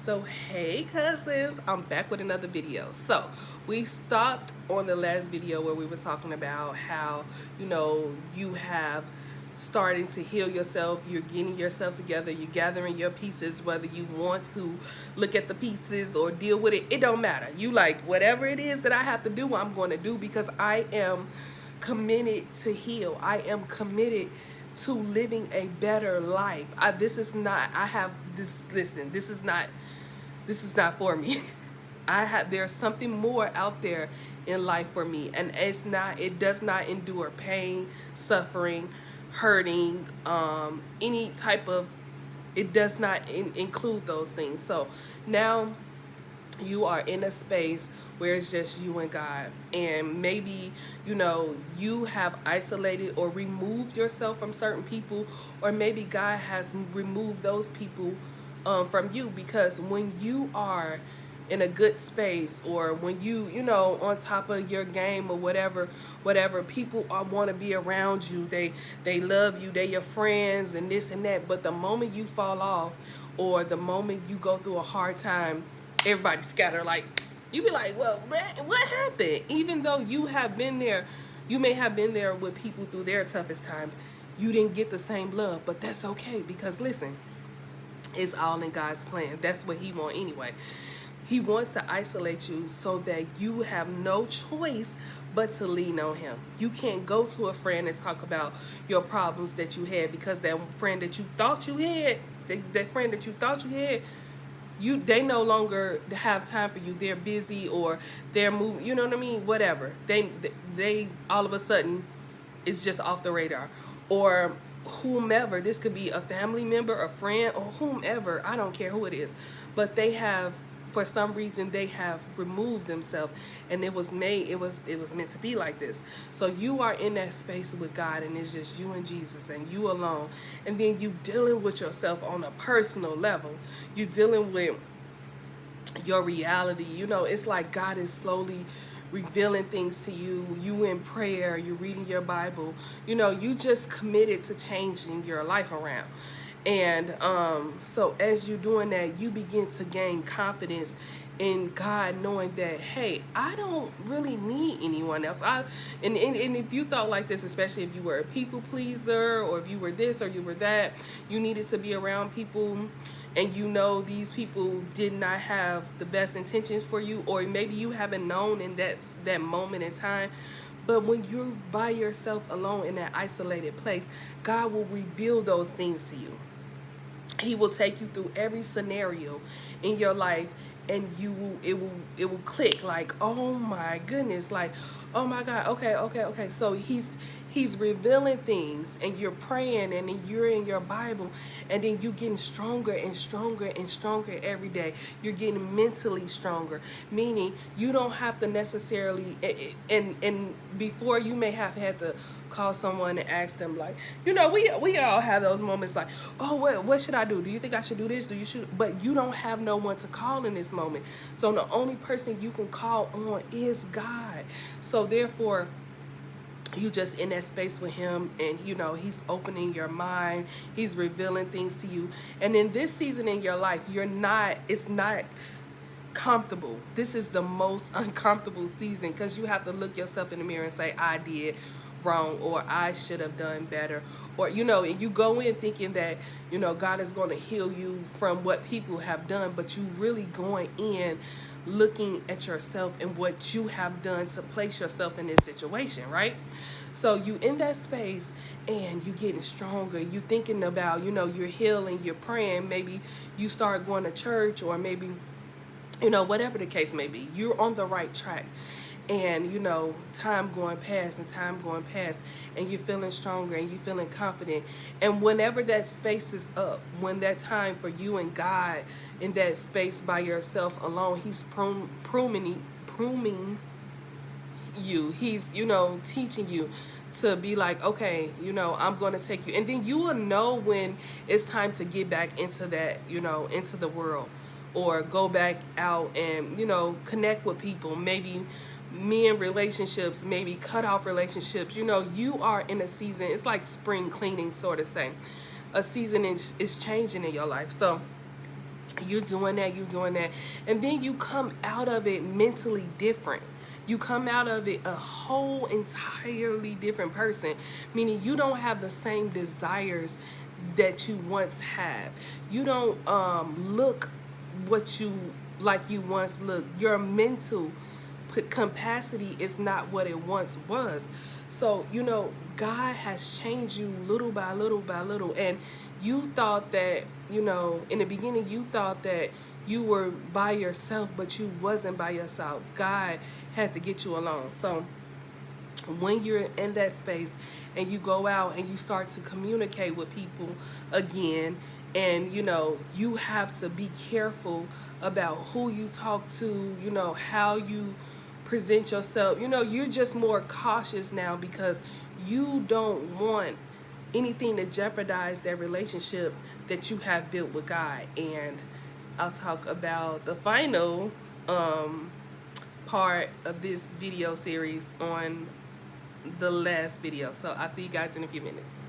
So hey cousins, I'm back with another video. So we stopped on the last video where we were talking about how you have starting to heal yourself, you're getting yourself together, you're gathering your pieces, whether you want to look at the pieces or deal with it, it don't matter. You like whatever it is that I have to do, I'm going to do because I am committed to heal. I am committed to living a better life. This is not, I have this, listen, this is not for me. There's something more out there in life for me, and it does not endure pain, suffering, hurting, any type of, it does not include those things. So now you are in a space where it's just you and God, and maybe you have isolated or removed yourself from certain people, or maybe God has removed those people from you, because when you are in a good space, or when you on top of your game or whatever people want to be around you, they love you, they your friends and this and that. But the moment you fall off, or the moment you go through a hard time, everybody scatter. Like, you be like, well, what happened? Even though you have been there, you may have been there with people through their toughest times, you didn't get the same love. But that's okay, because listen, it's all in God's plan. That's what he wants anyway. He wants to isolate you so that you have no choice but to lean on him. You can't go to a friend and talk about your problems that you had, because that friend that you thought you had, that friend that you thought you had, they no longer have time for you. They're busy, or they're moving, you know what I mean? Whatever. They all of a sudden, it's just off the radar. Or whomever, this could be a family member, a friend, or whomever, I don't care who it is, but they have, for some reason, they have removed themselves, and it was meant to be like this. So you are in that space with God, and it's just you and Jesus and you alone, and then you dealing with yourself on a personal level. You dealing with your reality. It's like God is slowly revealing things to you. You in prayer, you're reading your Bible, you just committed to changing your life around. And so as you're doing that, you begin to gain confidence in God, knowing that, hey, I don't really need anyone else. And if you thought like this, especially if you were a people pleaser, or if you were this or you were that, you needed to be around people, and these people did not have the best intentions for you, or maybe you haven't known in that moment in time. But when you're by yourself alone in that isolated place, God will reveal those things to you. He will take you through every scenario in your life, and it will click, like, oh my goodness, like, oh my God, okay. So he's revealing things, and you're praying, and then you're in your Bible, and then you're getting stronger and stronger and stronger every day. You're getting mentally stronger, meaning you don't have to necessarily, and before, you may have had to call someone and ask them, like, we all have those moments, like, oh, what should I do? Do you think I should do this? But you don't have no one to call in this moment. So the only person you can call on is God. So therefore, you just in that space with him, and he's opening your mind, he's revealing things to you. And in this season in your life, it's not comfortable. This is the most uncomfortable season, because you have to look yourself in the mirror and say, I did wrong, or I should have done better, or and you go in thinking that God is going to heal you from what people have done, but you really going in looking at yourself and what you have done to place yourself in this situation, right? So you in that space, and you getting stronger, you thinking about you're healing, you're praying, maybe you start going to church, or maybe whatever the case may be, you're on the right track. And time going past, and you're feeling stronger, and you're feeling confident. And whenever that space is up, when that time for you and God in that space by yourself alone, he's pruning you. He's teaching you to be like, okay, I'm going to take you, and then you will know when it's time to get back into that, into the world, or go back out and connect with people, maybe men relationships, maybe cut off relationships. You are in a season, it's like spring cleaning, sort of say. A season is changing in your life. So you're doing that, and then you come out of it mentally different. You come out of it a whole entirely different person, meaning you don't have the same desires that you once had. You don't look what you like you once looked. Your mental capacity is not what it once was. So, God has changed you little by little by little. And you thought that, in the beginning, you thought that you were by yourself, but you wasn't by yourself. God had to get you alone. So when you're in that space and you go out and you start to communicate with people again, and you have to be careful about who you talk to, how you present yourself. You're just more cautious now because you don't want anything to jeopardize that relationship that you have built with God. And I'll talk about the final part of this video series on the last video. So I'll see you guys in a few minutes.